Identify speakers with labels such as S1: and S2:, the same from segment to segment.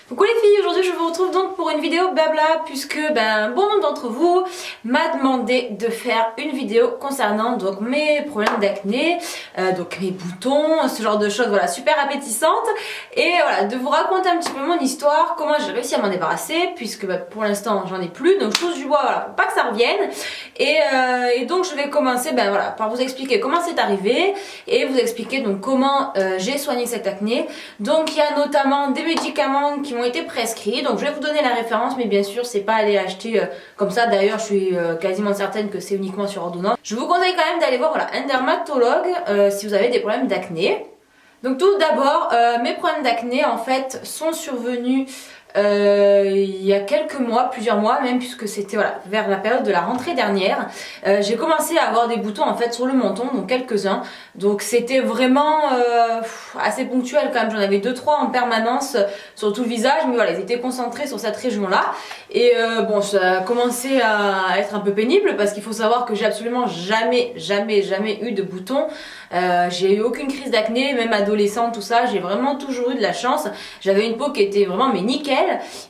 S1: Coucou les filles, aujourd'hui je vous retrouve donc pour une vidéo blabla puisque bon nombre d'entre vous m'a demandé de faire une vidéo concernant donc mes problèmes d'acné, donc mes boutons, ce genre de choses, voilà, super appétissantes, et voilà, de vous raconter un petit peu mon histoire, comment j'ai réussi à m'en débarrasser puisque pour l'instant j'en ai plus, donc je touche du bois, voilà, pour pas que ça revienne, et donc je vais commencer voilà, par vous expliquer comment c'est arrivé et vous expliquer donc comment j'ai soigné cette acné. Donc il y a notamment des médicaments qui m'ont été prescrits, donc je vais vous donner la référence, mais bien sûr c'est pas aller acheter comme ça. D'ailleurs je suis quasiment certaine que c'est uniquement sur ordonnance. Je vous conseille quand même d'aller voir un dermatologue si vous avez des problèmes d'acné. Donc tout d'abord, mes problèmes d'acné en fait sont survenus il y a quelques mois, plusieurs mois même, puisque c'était vers la période de la rentrée dernière. J'ai commencé à avoir des boutons en fait sur le menton, donc quelques-uns, donc c'était vraiment assez ponctuel quand même. J'en avais 2-3 en permanence sur tout le visage, mais voilà, ils étaient concentrés sur cette région là, et bon, ça a commencé à être un peu pénible parce qu'il faut savoir que j'ai absolument jamais eu de boutons. J'ai eu aucune crise d'acné, même adolescente, tout ça, j'ai vraiment toujours eu de la chance. J'avais une peau qui était vraiment mais nickel,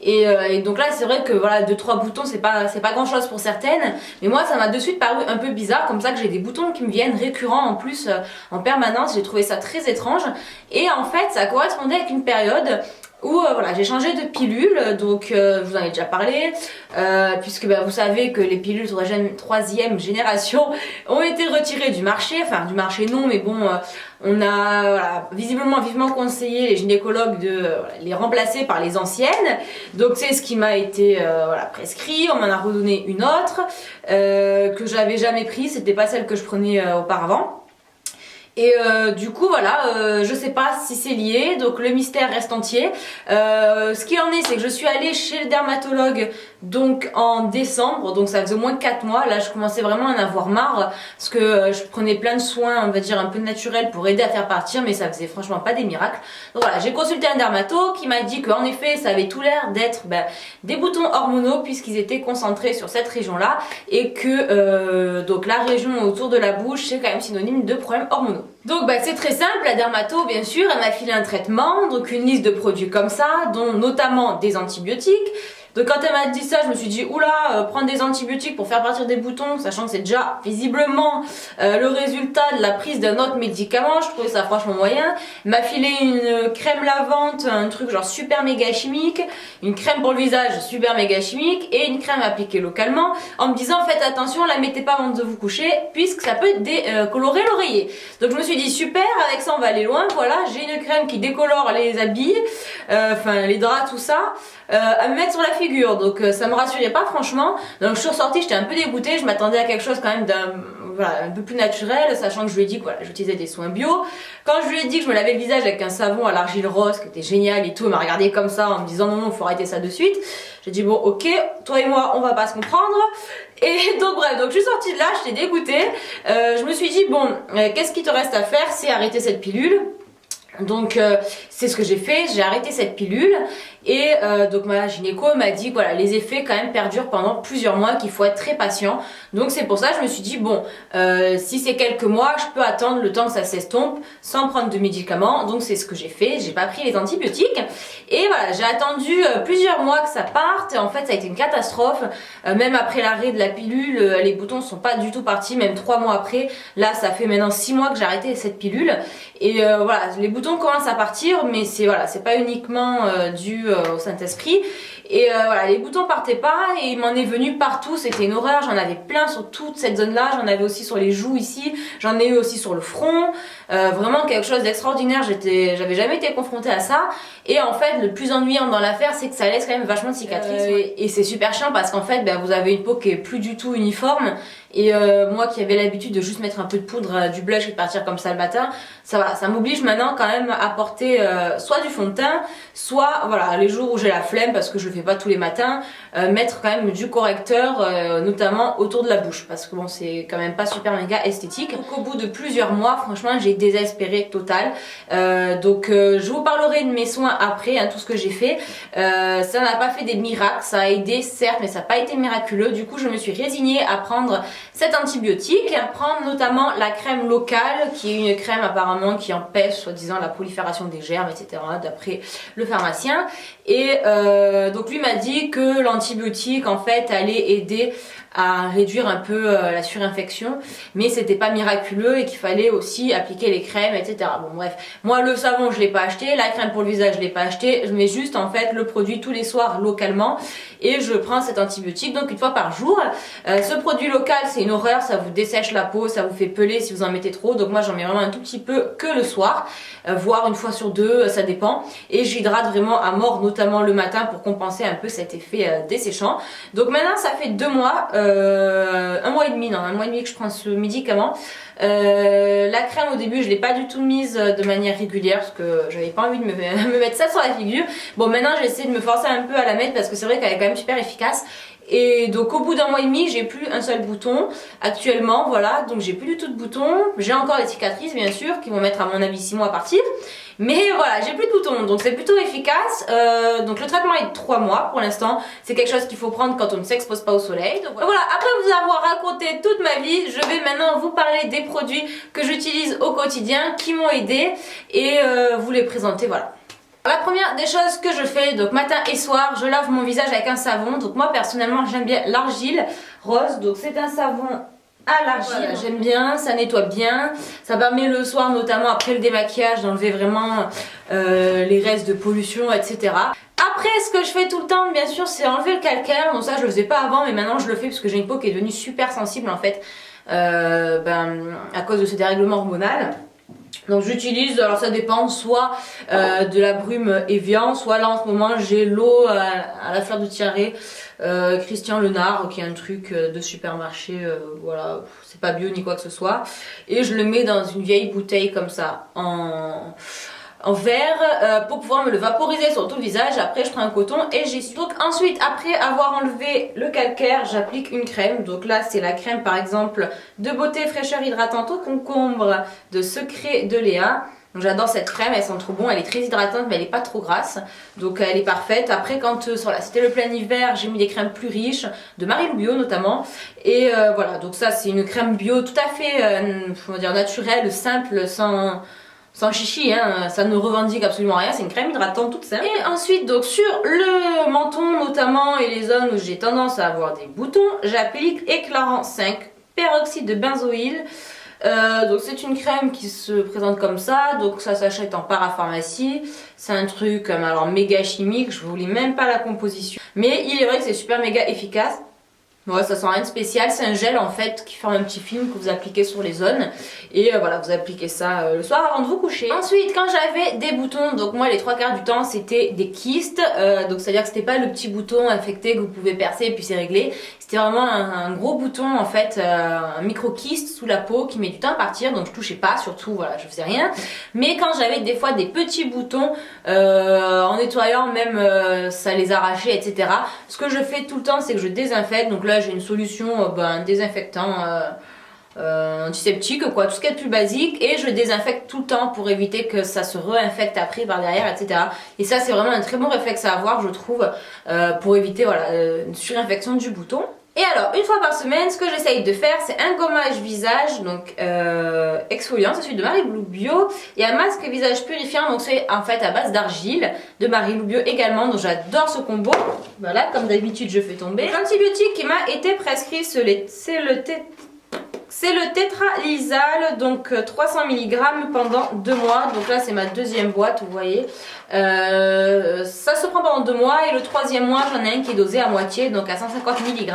S1: et donc là c'est vrai que voilà, 2-3 boutons c'est pas grand chose pour certaines, mais moi ça m'a de suite paru un peu bizarre comme ça, que j'ai des boutons qui me viennent récurrents en plus en permanence. J'ai trouvé ça très étrange, et en fait ça correspondait avec une période où voilà, j'ai changé de pilule, donc je vous en ai déjà parlé, puisque vous savez que les pilules troisième génération ont été retirées du marché, enfin du marché non, mais bon, on a visiblement vivement conseillé les gynécologues de les remplacer par les anciennes, donc c'est ce qui m'a été prescrit. On m'en a redonné une autre que j'avais jamais prise, c'était pas celle que je prenais auparavant. Et du coup voilà, je sais pas si c'est lié, donc le mystère reste entier. Ce qu'il en est, c'est que je suis allée chez le dermatologue donc en décembre, donc ça faisait au moins 4 mois. Là je commençais vraiment à en avoir marre parce que je prenais plein de soins, on va dire un peu naturels, pour aider à faire partir, mais ça faisait franchement pas des miracles. Donc voilà, j'ai consulté un dermato qui m'a dit qu'en effet ça avait tout l'air d'être des boutons hormonaux, puisqu'ils étaient concentrés sur cette région là, et que donc la région autour de la bouche c'est quand même synonyme de problèmes hormonaux. Donc c'est très simple, la dermato bien sûr elle m'a filé un traitement, donc une liste de produits comme ça, dont notamment des antibiotiques. Donc quand elle m'a dit ça, je me suis dit oula, prendre des antibiotiques pour faire partir des boutons, sachant que c'est déjà visiblement le résultat de la prise d'un autre médicament, je trouvais ça franchement moyen. Elle m'a filé une crème lavante, un truc genre super méga chimique, une crème pour le visage super méga chimique, et une crème appliquée localement, en me disant faites attention, la mettez pas avant de vous coucher puisque ça peut décolorer l'oreiller. Donc je me suis dit super, avec ça on va aller loin. Voilà, j'ai une crème qui décolore les habits, enfin les draps, tout ça, à me mettre sur la figure, donc ça me rassurait pas franchement. Donc je suis ressortie, j'étais un peu dégoûtée, je m'attendais à quelque chose quand même un peu plus naturel, sachant que je lui ai dit que j'utilisais des soins bio. Quand je lui ai dit que je me lavais le visage avec un savon à l'argile rose qui était génial et tout, elle m'a regardé comme ça en me disant non, faut arrêter ça de suite. J'ai dit bon ok, toi et moi on va pas se comprendre. Et donc bref, donc je suis sortie de là, j'étais dégoûtée. Je me suis dit bon, qu'est-ce qui te reste à faire, c'est arrêter cette pilule. Donc c'est ce que j'ai fait, j'ai arrêté cette pilule, et donc ma gynéco m'a dit que voilà, les effets quand même perdurent pendant plusieurs mois, qu'il faut être très patient. Donc c'est pour ça que je me suis dit bon, si c'est quelques mois, je peux attendre le temps que ça s'estompe sans prendre de médicaments. Donc c'est ce que j'ai fait, j'ai pas pris les antibiotiques, et voilà, j'ai attendu plusieurs mois que ça parte, et en fait ça a été une catastrophe. Même après l'arrêt de la pilule, les boutons sont pas du tout partis, même 3 mois après. Là ça fait maintenant 6 mois que j'ai arrêté cette pilule, et voilà, les boutons commencent à partir, mais c'est pas uniquement dû au Saint-Esprit. Et voilà, les boutons partaient pas, et il m'en est venu partout, c'était une horreur. J'en avais plein sur toute cette zone là, j'en avais aussi sur les joues ici, j'en ai eu aussi sur le front, vraiment quelque chose d'extraordinaire. J'avais jamais été confrontée à ça, et en fait le plus ennuyant dans l'affaire c'est que ça laisse quand même vachement de cicatrices, et c'est super chiant parce qu'en fait vous avez une peau qui est plus du tout uniforme, et moi qui avais l'habitude de juste mettre un peu de poudre, du blush et de partir comme ça le matin, ça m'oblige maintenant quand même à porter soit du fond de teint, soit voilà, les jours où j'ai la flemme parce que je le fais pas tous les matins, mettre quand même du correcteur, notamment autour de la bouche, parce que bon c'est quand même pas super méga esthétique. Donc au bout de plusieurs mois, franchement j'ai désespéré total. Donc je vous parlerai de mes soins après, tout ce que j'ai fait. Ça n'a pas fait des miracles, ça a aidé certes, mais ça n'a pas été miraculeux. Du coup je me suis résignée à prendre cet antibiotique, à prendre notamment la crème locale, qui est une crème apparemment qui empêche soi-disant la prolifération des germes, etc. d'après le pharmacien. Et donc lui m'a dit que l'antibiotique en fait allait aider à réduire un peu la surinfection, mais c'était pas miraculeux et qu'il fallait aussi appliquer les crèmes, etc. Bon bref, moi le savon je l'ai pas acheté, la crème pour le visage je l'ai pas acheté, je mets juste en fait le produit tous les soirs localement et je prends cet antibiotique donc une fois par jour. Ce produit local c'est une horreur, ça vous dessèche la peau, ça vous fait peler si vous en mettez trop, donc moi j'en mets vraiment un tout petit peu que le soir, voire une fois sur deux, ça dépend, et j'hydrate vraiment à mort, notamment le matin pour compenser un peu cet effet desséchant. Donc maintenant ça fait 2 mois, 1 mois et demi, non, 1 mois et demi que je prends ce médicament. La crème au début je l'ai pas du tout mise de manière régulière parce que j'avais pas envie de me mettre ça sur la figure. Bon maintenant j'essaie de me forcer un peu à la mettre parce que c'est vrai qu'elle est quand même super efficace. Et donc au bout d'1 mois et demi j'ai plus un seul bouton actuellement, voilà, donc j'ai plus du tout de boutons. J'ai encore des cicatrices bien sûr qui vont mettre à mon avis 6 mois à partir, mais voilà, j'ai plus de boutons, donc c'est plutôt efficace. Donc le traitement est de 3 mois pour l'instant, c'est quelque chose qu'il faut prendre quand on ne s'expose pas au soleil. Donc voilà, après vous avoir raconté toute ma vie, je vais maintenant vous parler des produits que j'utilise au quotidien, qui m'ont aidé, et vous les présenter, voilà. La première des choses que je fais, donc matin et soir, je lave mon visage avec un savon. Donc moi personnellement j'aime bien l'argile rose, donc c'est un savon à l'argile, voilà, j'aime bien, ça nettoie bien, ça permet le soir notamment après le démaquillage d'enlever vraiment les restes de pollution, etc. Après ce que je fais tout le temps bien sûr c'est enlever le calcaire, donc ça je le faisais pas avant mais maintenant je le fais parce que j'ai une peau qui est devenue super sensible en fait à cause de ce dérèglement hormonal. Donc j'utilise, alors ça dépend, soit de la brume Evian, soit là en ce moment j'ai l'eau à la fleur de tiare, Christian Lenard, qui est un truc de supermarché, voilà, c'est pas bio ni quoi que ce soit. Et je le mets dans une vieille bouteille comme ça, en verre, pour pouvoir me le vaporiser sur tout le visage. Après je prends un coton et j'essuie. Donc ensuite, après avoir enlevé le calcaire, j'applique une crème. Donc là c'est la crème par exemple de Beauté Fraîcheur Hydratante au concombre de Secret de Léa. J'adore cette crème, elle sent trop bon, elle est très hydratante mais elle est pas trop grasse, donc elle est parfaite. Après quand c'était le plein hiver, j'ai mis des crèmes plus riches, de Marie-Lou Bio notamment, et voilà, donc ça c'est une crème bio tout à fait, comment dire, naturelle, simple, sans chichi, hein, ça ne revendique absolument rien, c'est une crème hydratante toute simple. Et ensuite, donc sur le menton notamment et les zones où j'ai tendance à avoir des boutons, j'applique Éclairant 5 peroxyde de benzoïle. Donc c'est une crème qui se présente comme ça, donc ça s'achète en parapharmacie. C'est un truc alors méga chimique, je vous lis même pas la composition, mais il est vrai que c'est super méga efficace. Ouais, ça sent rien de spécial, c'est un gel en fait qui forme un petit film que vous appliquez sur les zones et voilà, vous appliquez ça le soir avant de vous coucher. Ensuite, quand j'avais des boutons, donc moi les 3/4 du temps c'était des kystes, donc c'est à dire que c'était pas le petit bouton infecté que vous pouvez percer et puis c'est réglé, c'était vraiment un gros bouton en fait, un micro kyste sous la peau qui met du temps à partir, donc je touchais pas, surtout voilà, je faisais rien. Mais quand j'avais des fois des petits boutons, en nettoyant même ça les arrachait, etc. Ce que je fais tout le temps c'est que je désinfecte, donc là j'ai une solution désinfectant antiseptique, quoi, tout ce qui est plus basique, et je désinfecte tout le temps pour éviter que ça se réinfecte après par derrière, etc. Et ça c'est vraiment un très bon réflexe à avoir je trouve, pour éviter voilà, une surinfection du bouton. Et alors, une fois par semaine, ce que j'essaye de faire, c'est un gommage visage, donc exfoliant, c'est celui de Marie-Lou Bio, et un masque visage purifiant, donc c'est en fait à base d'argile, de Marie-Lou Bio également, donc j'adore ce combo. Voilà, comme d'habitude, je fais tomber. L'antibiotique qui m'a été prescrit, c'est le tétralysal, donc 300 mg pendant 2 mois. Donc là c'est ma 2e boîte, vous voyez. Ça se prend pendant 2 mois et le 3e mois j'en ai un qui est dosé à moitié, donc à 150 mg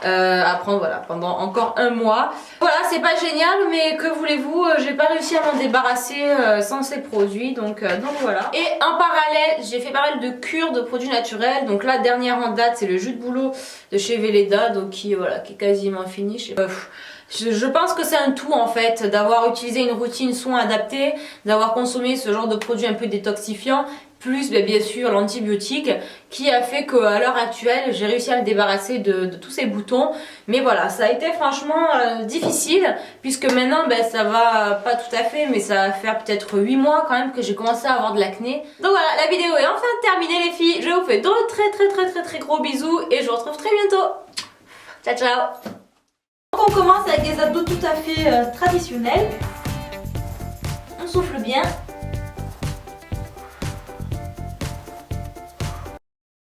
S1: à prendre voilà, pendant encore 1 mois. Voilà, c'est pas génial mais que voulez-vous, j'ai pas réussi à m'en débarrasser sans ces produits, donc voilà. Et en parallèle j'ai fait pas mal de cures de produits naturels. Donc la dernière en date c'est le jus de bouleau de chez Velleda, donc qui est quasiment fini. Je pense que c'est un tout en fait, d'avoir utilisé une routine soin adaptée, d'avoir consommé ce genre de produits un peu détoxifiants, plus bien sûr l'antibiotique qui a fait qu'à l'heure actuelle j'ai réussi à me débarrasser de tous ces boutons. Mais voilà, ça a été franchement difficile puisque maintenant ça va pas tout à fait mais ça va faire peut-être 8 mois quand même que j'ai commencé à avoir de l'acné. Donc voilà, la vidéo est enfin terminée les filles, je vous fais de très gros bisous et je vous retrouve très bientôt. Ciao ciao. On commence avec des abdos tout à fait traditionnels. On souffle bien.